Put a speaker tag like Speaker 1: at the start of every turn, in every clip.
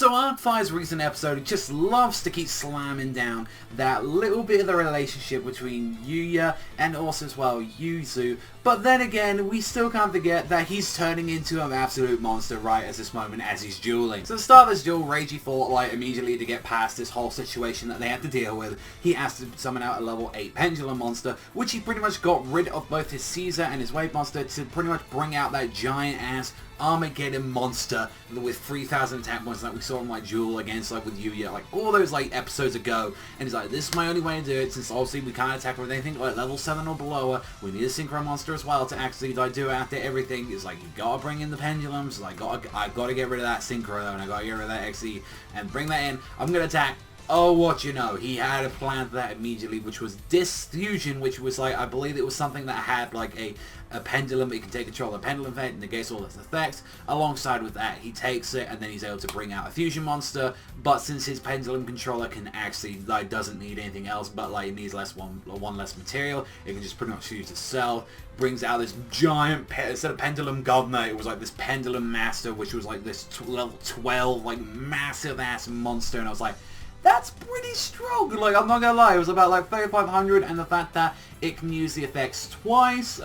Speaker 1: So Arc 5's recent episode just loves to keep slamming down that little bit of the relationship between Yuya and also as well Yuzu. But then again, we still can't forget that he's turning into an absolute monster right at this moment as he's dueling. So to start this duel, Reiji thought like immediately to get past this whole situation that they had to deal with, he has to summon out a level 8 pendulum monster, which he pretty much got rid of both his Caesar and his wave monster to pretty much bring out that giant ass Armageddon monster with 3,000 attack points like we saw in like duel against like with Yuya, like all those like episodes ago. And he's like, this is my only way to do it, since obviously we can't attack with anything like level 7 or below. We need a synchro monster as well to actually like do it after everything. It's like, you gotta bring in the pendulums, like I've gotta get rid of that synchro though, and I gotta get rid of that XE and bring that in. I'm gonna attack. Oh, what you know, he had a plan for that immediately, which was Disfusion, which was like, I believe it was something that had like a pendulum. It can take control of the pendulum effect and negates all its effects. Alongside with that, he takes it and then he's able to bring out a fusion monster. But since his pendulum controller can actually like doesn't need anything else, but like it needs one less material, it can just pretty much use itself. Brings out this giant instead of pendulum governor, it was like this pendulum master, which was like this level 12 like massive ass monster, and I was like, that's pretty strong. Like, I'm not gonna lie, it was about like 3,500, and the fact that it can use the effects twice,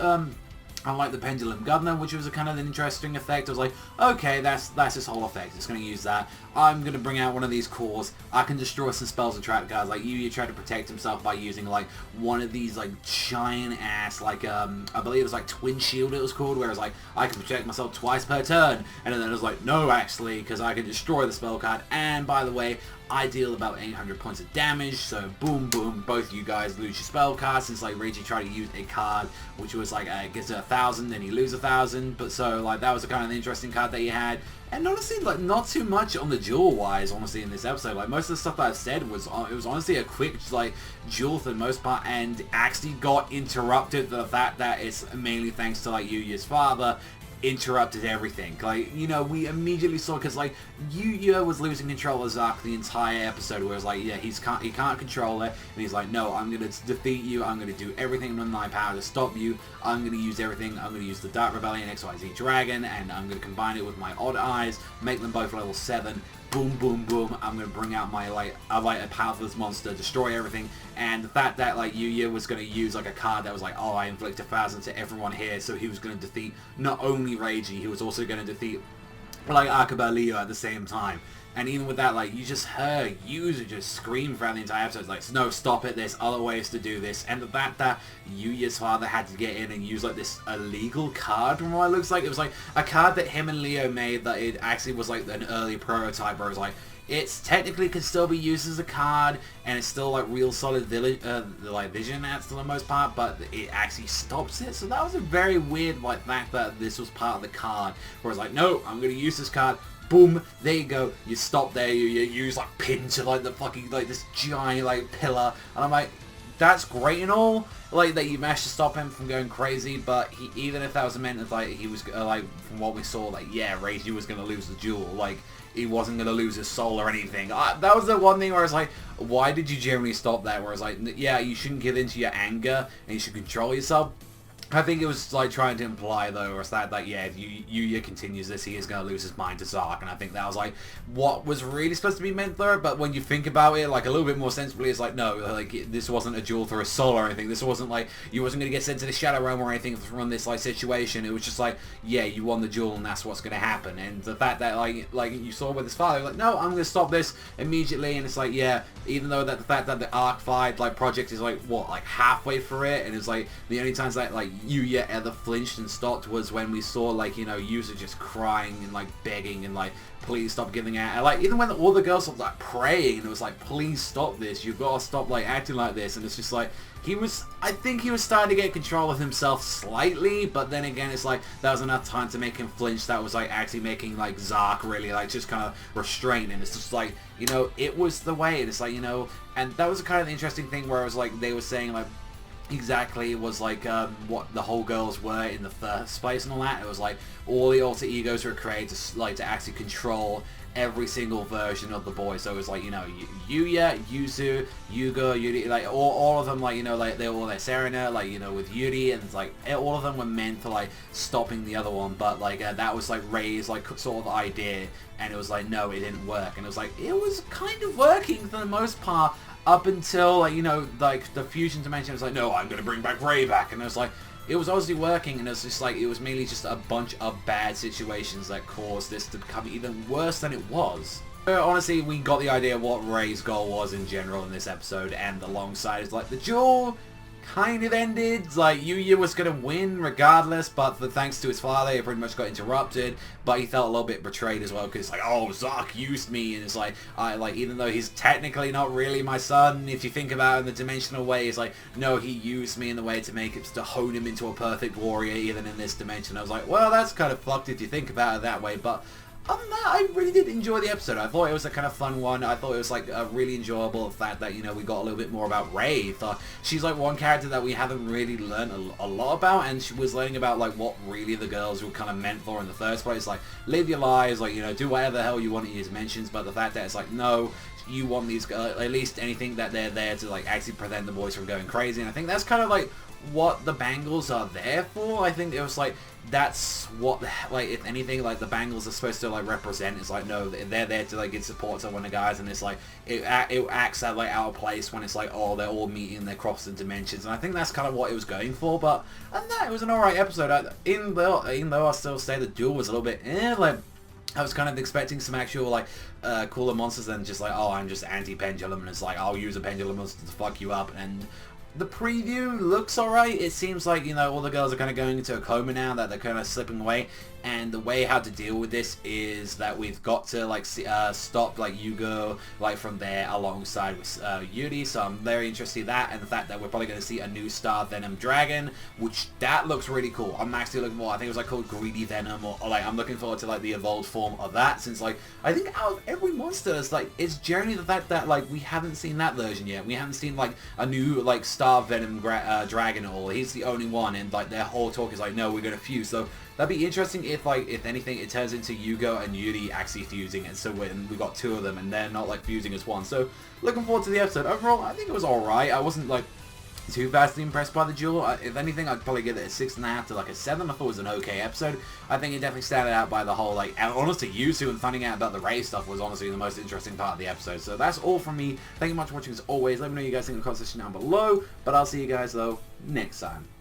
Speaker 1: unlike the Pendulum Governor, which was a kind of an interesting effect. I was like, okay, that's his whole effect. It's going to use that. I'm going to bring out one of these cores. I can destroy some spells and trap guys. Like, Yuya tried to protect himself by using, like, one of these, like, giant-ass, like, I believe it was, like, Twin Shield it was called, where it was like, I can protect myself twice per turn. And then it was like, no, actually, because I can destroy the spell card. And, by the way, I deal about 800 points of damage, so boom, boom, both you guys lose your spell card, since like Reiji tried to use a card which was like, gets 1,000, then he loses 1,000, but so like that was a kind of interesting card that he had. And honestly, like, not too much on the duel wise, honestly, in this episode. Like, most of the stuff that I've said was, it was honestly a quick, like, duel for the most part, and actually got interrupted for the fact that it's mainly thanks to, like, Yuya's father, interrupted everything. Like, you know, we immediately saw, because like Yuya was losing control of Zark the entire episode, where it's like, yeah, he can't control it, and he's like, no, I'm gonna defeat you, I'm gonna do everything in my power to stop you, I'm gonna use everything, I'm gonna use the Dark Rebellion XYZ Dragon, and I'm gonna combine it with my Odd Eyes, make them both level 7, boom, boom, boom, I'm going to bring out my, like a powerless monster, destroy everything. And the fact that, like, Yuya was going to use, like, a card that was like, oh, I inflict 1,000 to everyone here, so he was going to defeat not only Reiji, he was also going to defeat, like, Akabalio at the same time. And even with that, like, you just heard Yuzu just scream throughout the entire episode, like, no, stop it, there's other ways to do this. And the fact that Yuya's father had to get in and use, like, this illegal card, from what it looks like, it was, like, a card that him and Leo made that it actually was, like, an early prototype where it was, like, it's technically can still be used as a card, and it's still, like, real solid vision at for the most part, but it actually stops it. So that was a very weird, like, fact that this was part of the card, where it's like, no, I'm going to use this card. Boom, there you go, you stop there, you use like pin to like the fucking, like this giant like pillar, and I'm like, that's great and all, like that you managed to stop him from going crazy, but even if that was meant that like he was like, from what we saw, like, yeah, Reiji was going to lose the duel, like he wasn't going to lose his soul or anything. That was the one thing where it's like, why did you generally stop that, where it's like, yeah, you shouldn't give in to your anger and you should control yourself. I think it was like trying to imply though, or is that like, yeah, if Yuya continues this, he is going to lose his mind to Zark, and I think that was like what was really supposed to be meant there. But when you think about it, like a little bit more sensibly, it's like, no, like this wasn't a duel for a soul or anything. This wasn't like you wasn't going to get sent to the Shadow Realm or anything from this like situation. It was just like, yeah, you won the duel and that's what's going to happen. And the fact that like you saw with his father, like, no, I'm going to stop this immediately. And it's like, yeah, even though that the fact that the Arc 5 like project is like what, like halfway through it, and it's like the only times that like Yuya ever flinched and stopped was when we saw, like, you know, Yuzu just crying and like begging and like, please stop giving out. And like, even when all the girls were like praying, it was like, please stop this, you've got to stop like acting like this. And it's just like, I think he was starting to get control of himself slightly, but then again, it's like that was enough time to make him flinch. That was like actually making like Zark really like just kind of restrained, and it's just like, you know, it was the way. And it's like, you know, and that was kind of the interesting thing where it was like they were saying like exactly it was like what the whole girls were in the first place and all that. It was like all the alter egos were created to, like, to actually control every single version of the boys. So it was like, you know, Yuya, Yuzu, Yugo, Yuri, like all of them, like, you know, like they were all their Serena, like, you know, with Yuri, and it's like all of them were meant for like stopping the other one, but like that was like Rei's like sort of idea, and it was like, no, it didn't work, and it was like, it was kind of working for the most part up until, like, you know, like the fusion dimension was like, no, I'm gonna bring back Rei back, and it was like, it was obviously working, and it was just like, it was mainly just a bunch of bad situations that caused this to become even worse than it was. Honestly, we got the idea of what Rei's goal was in general in this episode, and alongside is like the duel kind of ended. Like, Yuya was going to win regardless, but thanks to his father, it pretty much got interrupted. But he felt a little bit betrayed as well, because it's like, oh, Zark used me, and it's like, even though he's technically not really my son, if you think about it in the dimensional way, it's like, no, he used me in the way to make it, to hone him into a perfect warrior, even in this dimension. I was like, well, that's kind of fucked if you think about it that way, but other than that, I really did enjoy the episode. I thought it was a kind of fun one. I thought it was like a really enjoyable fact that, you know, we got a little bit more about Rei. She's like one character that we haven't really learned a lot about, and she was learning about like what really the girls were kind of meant for in the first place. Like, live your lives, like, you know, do whatever the hell you want in your dimensions, but the fact that it's like, no, you want these at least anything that they're there to like actually prevent the boys from going crazy, and I think that's kind of like what the bangles are there for. I think it was like, that's what, like, if anything, like the bangles are supposed to like represent. It's like, no, they're there to like give support to one of the guys, and it's like it acts out like out of place when it's like, oh, they're all meeting, they're crossing dimensions, and I think that's kind of what it was going for. But other than that, it was an alright episode. Even though I still say the duel was a little bit like, I was kind of expecting some actual like cooler monsters than just like, oh, I'm just anti-pendulum, and it's like, I'll use a pendulum monster to fuck you up. And the preview looks alright. It seems like, you know, all the girls are kind of going into a coma now, that they're kind of slipping away, and the way how to deal with this is that we've got to like stop like Yugo like from there alongside with Yuri. So I'm very interested in that, and the fact that we're probably going to see a new Star Venom Dragon, which that looks really cool. I'm actually looking for, I think it was like called Greedy Venom, or like I'm looking forward to like the evolved form of that, since like I think out of every monster, it's like, it's generally the fact that like we haven't seen that version yet. We haven't seen like a new like Star Venom Dragon at all. He's the only one, and like their whole talk is like, no, we're going to fuse. So that'd be interesting if, like, if anything, it turns into Yugo and Yuri actually fusing, and so when we got two of them, and they're not, like, fusing as one. So, looking forward to the episode. Overall, I think it was alright. I wasn't, like, too vastly impressed by the duel. If anything, I'd probably give it a 6.5 to, like, a 7. I thought it was an okay episode. I think it definitely started out by the whole, like, and honestly, Yuzu and finding out about the Rei stuff was honestly the most interesting part of the episode. So, that's all from me. Thank you much for watching as always. Let me know what you guys think in the comment section down below. But I'll see you guys, though, next time.